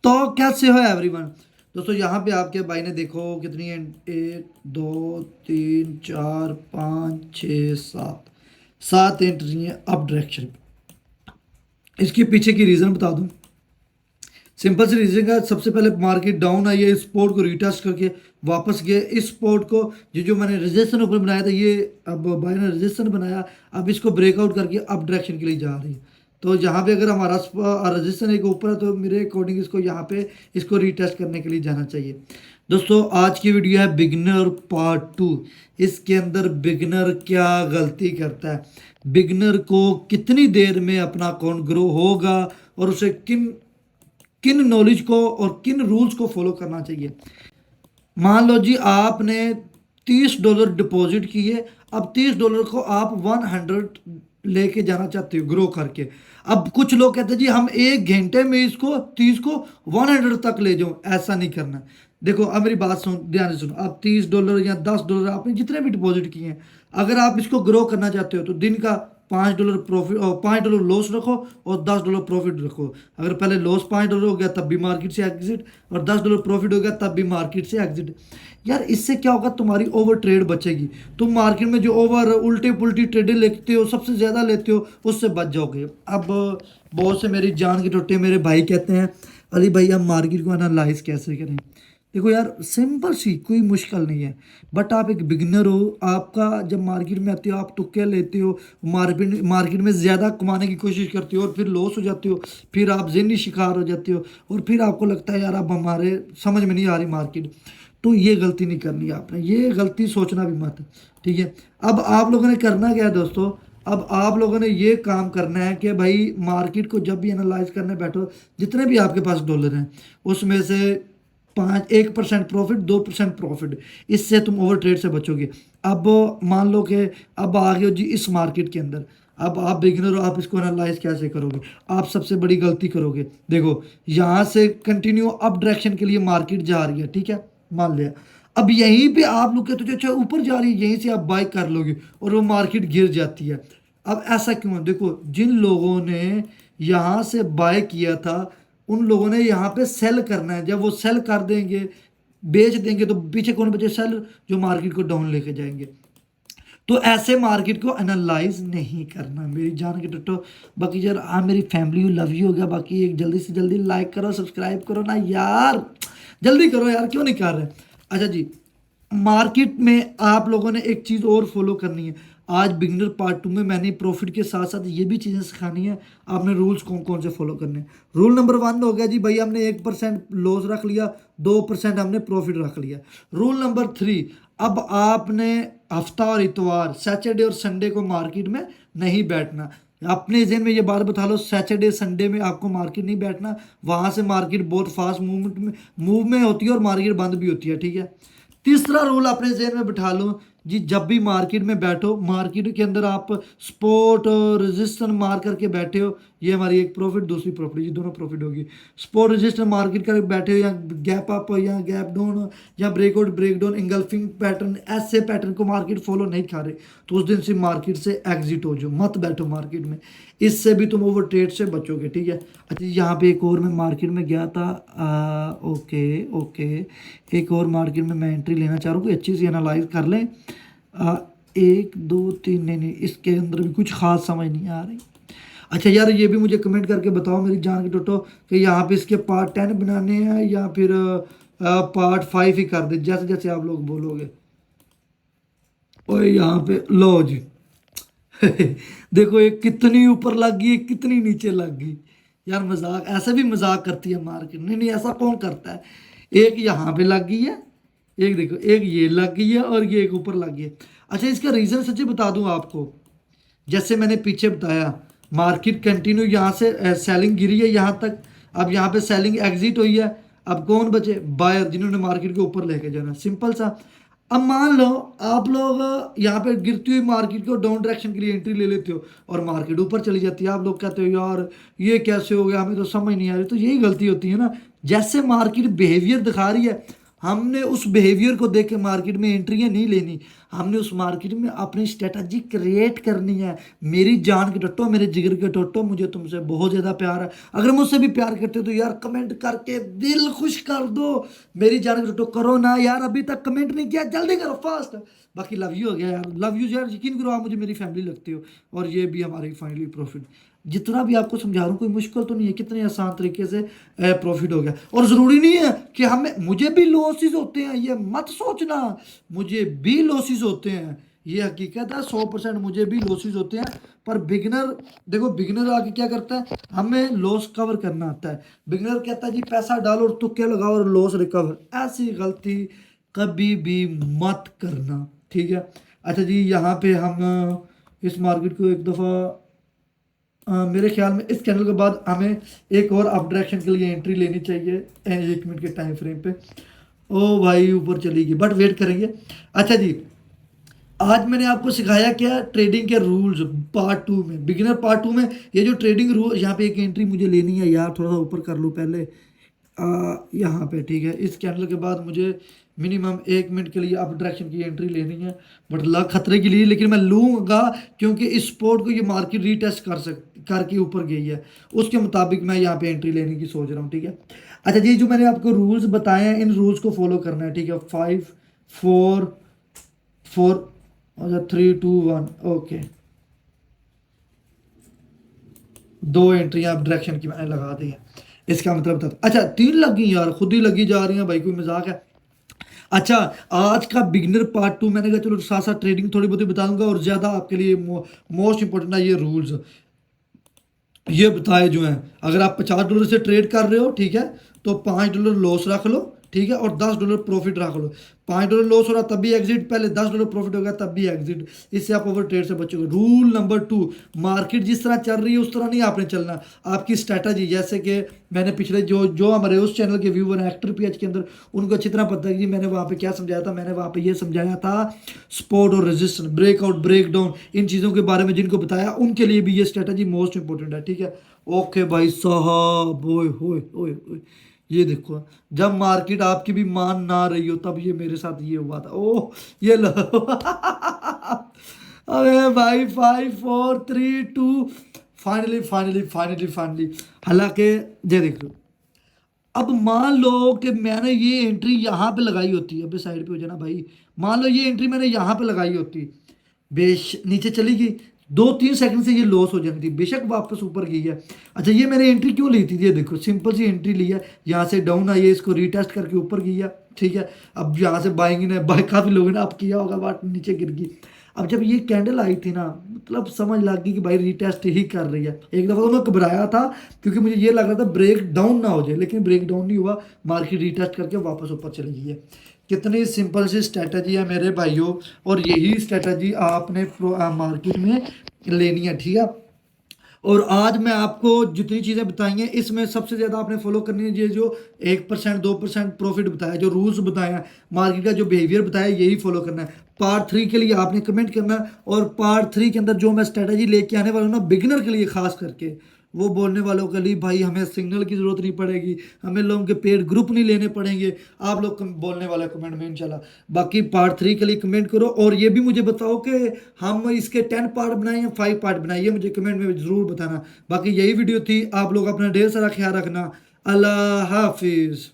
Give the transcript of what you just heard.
तो कैसे हो एवरीवन। दोस्तों यहाँ पे आपके भाई ने देखो कितनी है, 1 2 3 4 5 6 7 7 एंट्री है अप डायरेक्शन। इसके पीछे की रीज़न बता दूं। सिंपल सी रीजन का, सबसे पहले मार्केट डाउन आई है, इस स्पोर्ट को रिटेस्ट करके वापस गए। इस स्पोर्ट को जो मैंने रेजिस्टेंस ऊपर बनाया था, ये अब बाय ने रेजिस्टेंस बनाया, अब इसको ब्रेकआउट करके अप डायरेक्शन के लिए जा रही है। तो यहाँ पे अगर हमारा रेजिस्टेंस एक ऊपर है तो मेरे अकॉर्डिंग इसको यहाँ पे इसको रिटेस्ट करने के लिए जाना चाहिए। दोस्तों आज की वीडियो है बिगनर पार्ट 2। इसके अंदर बिगनर क्या गलती करता है, बिगनर को कितनी देर में अपना अकाउंट ग्रो होगा और उसे किन किन नॉलेज को और किन रूल्स को फॉलो करना चाहिए। मान लो जी आपने $30 डिपॉजिट किए, अब $30 को आप 100 लेके जाना चाहते हो ग्रो करके। अब कुछ लोग कहते हैं जी हम 1 घंटे में इसको 30 को 100 तक ले जाओ, ऐसा नहीं करना। देखो अब मेरी बात सुन, ध्यान से सुनो। आप $30 या $10 आपने जितने भी डिपॉजिट किए हैं, अगर आप इसको ग्रो करना चाहते हो तो दिन का $5 प्रॉफिट और $5 लॉस रखो और $10 प्रॉफिट रखो। अगर पहले लॉस $5 हो गया तब भी मार्केट से एग्जिट, और $10 प्रॉफिट हो गया तब भी मार्केट से एग्जिट। यार इससे क्या होगा, तुम्हारी ओवर ट्रेड बचेगी। तुम मार्केट में जो ओवर उल्टी पुल्टी ट्रेडें लेते हो, सबसे ज़्यादा लेते हो, उससे बच जाओगे। अब बहुत से मेरी जान के टोटे मेरे भाई कहते हैं अली भाई हम मार्केट को एनालाइज कैसे करें। देखो यार सिंपल सी, कोई मुश्किल नहीं है, बट आप एक बिगिनर हो। आपका जब मार्केट में आते हो आप तुक्के लेते हो, मार्केट में ज़्यादा कमाने की कोशिश करते हो और फिर लॉस हो जाते हो, फिर आप ज़हनी शिकार हो जाते हो और फिर आपको लगता है यार अब हमारे समझ में नहीं आ रही मार्केट। तो ये गलती नहीं करनी है आपने, ये गलती सोचना भी मत, ठीक है। अब आप लोगों ने करना क्या है दोस्तों, अब आप लोगों ने ये काम करना है कि भाई मार्केट को जब भी एनालाइज करने बैठो, जितने भी आपके पास डॉलर हैं उसमें से 1% प्रॉफिट, 2% प्रॉफिट, इससे तुम ओवर ट्रेड से बचोगे। अब मान लो कि अब आ गए हो जी इस मार्केट के अंदर, अब आप बिगिनर हो, आप इसको एनालाइज कैसे करोगे। आप सबसे बड़ी गलती करोगे, देखो यहाँ से कंटिन्यू अप डायरेक्शन के लिए मार्केट जा रही है, ठीक है, मान लिया। अब यहीं पे आप लोग कहते हो अच्छा ऊपर जा रही है, यहीं से आप बाय कर लोगे और वो मार्केट गिर जाती है। अब ऐसा क्यों है, देखो जिन लोगों ने यहाँ से बाय किया था उन लोगों ने यहाँ पे सेल करना है। जब वो सेल कर देंगे, बेच देंगे, तो पीछे कौन बचे, सेल, जो मार्केट को डाउन लेके जाएंगे। तो ऐसे मार्केट को एनालाइज नहीं करना मेरी जान के टट्टो। बाकी यार आप मेरी फैमिली लव यू हो गया। बाकी एक जल्दी से जल्दी लाइक करो, सब्सक्राइब करो ना यार, जल्दी करो यार, क्यों नहीं कर रहे। अच्छा जी, मार्केट में आप लोगों ने एक चीज़ और फॉलो करनी है। आज बिगनर पार्ट 2 में मैंने प्रॉफिट के साथ साथ ये भी चीज़ें सिखानी है। आपने रूल्स कौन कौन से फॉलो करने हैं। रूल नंबर 1 हो गया जी भाई, हमने 1% लॉस रख लिया, 2% हमने प्रॉफिट रख लिया। रूल नंबर 3, अब आपने हफ्ता और इतवार, सैटरडे और संडे को मार्केट में नहीं बैठना। अपने जहन में ये बात बता लो, सैटरडे संडे में आपको मार्केट नहीं बैठना। वहाँ से मार्केट बहुत फास्ट मूव में होती है और मार्केट बंद भी होती है, ठीक है। तीसरा रूल अपने जहन में बिठा लो जी, जब भी मार्केट में बैठो, मार्केट के अंदर आप स्पोर्ट और रेजिस्टेंस मार करके बैठे हो, ये हमारी एक प्रॉफिट, दूसरी प्रॉफिट, ये दोनों प्रॉफिट होगी। स्पोर्ट रेजिस्टेंस मार्केट करके बैठे हो, या गैप अप या गैप डाउन या breakout break down, engulfing pattern, ऐसे पैटर्न को मार्केट फॉलो नहीं कर रहे तो उस दिन से मार्केट से एग्जिट हो जाओ, मत बैठो मार्केट में। इससे भी तुम ओवर ट्रेड से बचोगे, ठीक है। अच्छा यहाँ पे एक और मैं मार्केट में गया था, ओके ओके, एक और मार्केट में मैं एंट्री लेना चाह रहा हूँ, कोई अच्छी सी एनालाइज कर लें। 1 2 3, नहीं इसके अंदर भी कुछ खास समझ नहीं आ रही। अच्छा यार ये भी मुझे कमेंट करके बताओ मेरी जान के टोटो कि यहाँ पे इसके पार्ट 10 बनाने हैं या फिर पार्ट 5 ही कर दे, जैसे जैसे आप लोग बोलोगे। और यहाँ पे लो जी देखो ये कितनी ऊपर लग गई, कितनी नीचे लग गई। यार मजाक, ऐसे भी मजाक करती है मार्केट। नहीं नहीं, ऐसा कौन करता है। एक यहाँ पे लग गई है, एक देखो, एक ये लग गई है और ये एक ऊपर लग गई है। अच्छा इसका रीज़न सच्ची बता दूं आपको, जैसे मैंने पीछे बताया, मार्केट कंटिन्यू यहाँ से सेलिंग गिरी है यहाँ तक, अब यहाँ पे सेलिंग एग्जिट हुई है। अब कौन बचे, बायर, जिन्होंने मार्केट के ऊपर लेके जाना, सिंपल सा। अब मान लो आप लोग यहाँ पे गिरती हुई मार्केट को डाउन डायरेक्शन के लिए एंट्री ले लेते हो और मार्केट ऊपर चली जाती है। आप लोग कहते हो यार ये कैसे हो गया, हमें तो समझ नहीं आ रही। तो यही गलती होती है ना, जैसे मार्केट बिहेवियर दिखा रही है हमने उस बिहेवियर को देख के मार्केट में एंट्रियां नहीं लेनी, हमने उस मार्केट में अपनी स्ट्रेटजी क्रिएट करनी है। मेरी जान के टट्टो, मेरे जिगर के टट्टो, मुझे तुमसे बहुत ज़्यादा प्यार है। अगर मुझसे भी प्यार करते हो तो यार कमेंट करके दिल खुश कर दो। मेरी जान के टट्टो करो ना यार, अभी तक कमेंट नहीं किया, जल्दी करो फास्ट। बाकी लव यू हो गया यार, लव यू यार, यकीन करो आप मुझे मेरी फैमिली लगती हो। और ये भी हमारी फाइनली प्रॉफिट, जितना भी आपको समझा रहा हूँ कोई मुश्किल तो नहीं है, कितने आसान तरीके से प्रॉफिट हो गया। और ज़रूरी नहीं है कि हमें, मुझे भी लॉसेस होते हैं, ये मत सोचना, मुझे भी लॉसेस होते हैं, ये हकीकत है, 100% मुझे भी लॉसेस होते हैं। पर बिगनर, देखो बिगनर आके क्या करता है, हमें लॉस कवर करना आता है। बिगनर कहता है जी पैसा डालो और तुक्के लगाओ और लॉस रिकवर, ऐसी गलती कभी भी मत करना, ठीक है। अच्छा जी, यहाँ पे हम इस मार्केट को एक दफ़ा, मेरे ख्याल में इस कैंडल के बाद हमें एक और अप डायरेक्शन के लिए एंट्री लेनी चाहिए 1 मिनट के टाइम फ्रेम पे। ओ भाई ऊपर चली गई, बट वेट करेंगे। अच्छा जी, आज मैंने आपको सिखाया क्या, ट्रेडिंग के रूल्स पार्ट 2 में, बिगिनर पार्ट 2 में। ये जो ट्रेडिंग रूल, यहाँ पे एक एंट्री मुझे लेनी है यार, थोड़ा सा ऊपर कर लूँ पहले, यहाँ पे ठीक है। इस कैंडल के बाद मुझे मिनिमम 1 मिनट के लिए अप डायरेक्शन की एंट्री लेनी है, बट लग खतरे के लिए, लेकिन मैं लूँगा क्योंकि इस स्पोर्ट को ये मार्केट रीटेस्ट करके ऊपर गई है, उसके मुताबिक मैं यहाँ पे एंट्री लेने की सोच रहा हूँ, ठीक है। अच्छा जी, जो मैंने आपको रूल्स बताए हैं, इन रूल्स को फॉलो करना है, ठीक है। 5 4 4, अच्छा 3 2 1, ओके। 2 एंट्रियाँ अप डायरेक्शन की मैंने लगा दी है, इसका मतलब था, अच्छा 3 लगी यार, खुद ही लगी जा रही हैं भाई, कोई मजाक है। अच्छा, आज का बिगिनर पार्ट 2 मैंने कहा चलो साथ साथ ट्रेडिंग थोड़ी बहुत बता दूंगा, और ज़्यादा आपके लिए मोस्ट इंपॉर्टेंट है ये रूल्स, ये बताए जो हैं। अगर आप $50 से ट्रेड कर रहे हो, ठीक है, तो $5 लॉस रख लो, ठीक है, और $10 प्रॉफिट रख लो। $5 लॉस हो रहा तब भी एग्जिट, पहले $10 प्रॉफिट होगा तब भी एग्जिट, इससे आप ओवर ट्रेड से बचोगे। रूल नंबर 2, मार्केट जिस तरह चल रही है उस तरह नहीं आपने चलना, आपकी स्ट्रैटेजी, जैसे कि मैंने पिछले जो जो हमारे उस चैनल के व्यूवर हैं एक्टर PH के अंदर, उनको अच्छी तरह पता है कि मैंने वहाँ पे क्या समझाया था। मैंने वहाँ पे ये समझाया था सपोर्ट और रेजिस्टेंस, ब्रेकआउट, ब्रेकडाउन, इन चीज़ों के बारे में जिनको बताया उनके लिए भी ये स्ट्रैटेजी मोस्ट इंपॉर्टेंट है, ठीक है। ओके भाई साहब, ओए ओए ओए ओए, ये देखो, जब मार्केट आपकी भी मान ना रही हो तब ये मेरे साथ ये हुआ था। ओह ये लो अरे भाई 5 4 3 2, फाइनली फाइनली फाइनली फाइनली, हालांकि ये देख लो, अब मान लो कि मैंने ये एंट्री यहाँ पे लगाई होती, अबे साइड पे हो जाना भाई, मान लो ये एंट्री मैंने यहाँ पे लगाई होती, नीचे चली गई, 2-3 सेकंड से ये लॉस हो जानी थी, बेशक वापस ऊपर गई है। अच्छा, ये मैंने एंट्री क्यों ली थी, ये देखो सिंपल सी एंट्री ली है, यहाँ से डाउन आई है, इसको रीटेस्ट करके ऊपर गई है, ठीक है। अब यहाँ से बाइंग ने बाय, काफ़ी लोगों ने अब किया होगा, बट नीचे गिर गई। अब जब ये कैंडल आई थी ना, मतलब समझ लग गई कि भाई रीटेस्ट ही कर रही है। एक दफ़ा तो मैं घबराया था क्योंकि मुझे ये लग रहा था ब्रेक डाउन ना हो जाए, लेकिन ब्रेक डाउन नहीं हुआ, मार्केट रीटेस्ट करके वापस ऊपर चली गई है। कितनी सिंपल सी स्ट्रैटेजी है मेरे भाइयों, और यही स्ट्रैटेजी आपने मार्केट में लेनी है, ठीक है। और आज मैं आपको जितनी चीज़ें बताई हैं इसमें सबसे ज़्यादा आपने फॉलो करनी है, ये जो 1% 2% प्रॉफिट बताया, जो रूल्स बताया, मार्केट का जो बिहेवियर बताया, यही फॉलो करना है। पार्ट 3 के लिए आपने कमेंट करना है, और पार्ट 3 के अंदर जो मैं स्ट्रेटजी लेके आने वाला हूँ ना, बिगिनर के लिए खास करके, वो बोलने वालों के लिए भाई हमें सिग्नल की ज़रूरत नहीं पड़ेगी, हमें लोगों के पेड ग्रुप नहीं लेने पड़ेंगे, आप लोग बोलने वाले कमेंट में इंशाल्लाह। बाकी पार्ट 3 के लिए कमेंट करो, और ये भी मुझे बताओ कि हम इसके 10 पार्ट बनाए या 5 पार्ट बनाए, ये मुझे कमेंट में ज़रूर बताना। बाकी यही वीडियो थी, आप लोग अपना ढेर सारा ख्याल रखना, अल्लाह हाफिज़।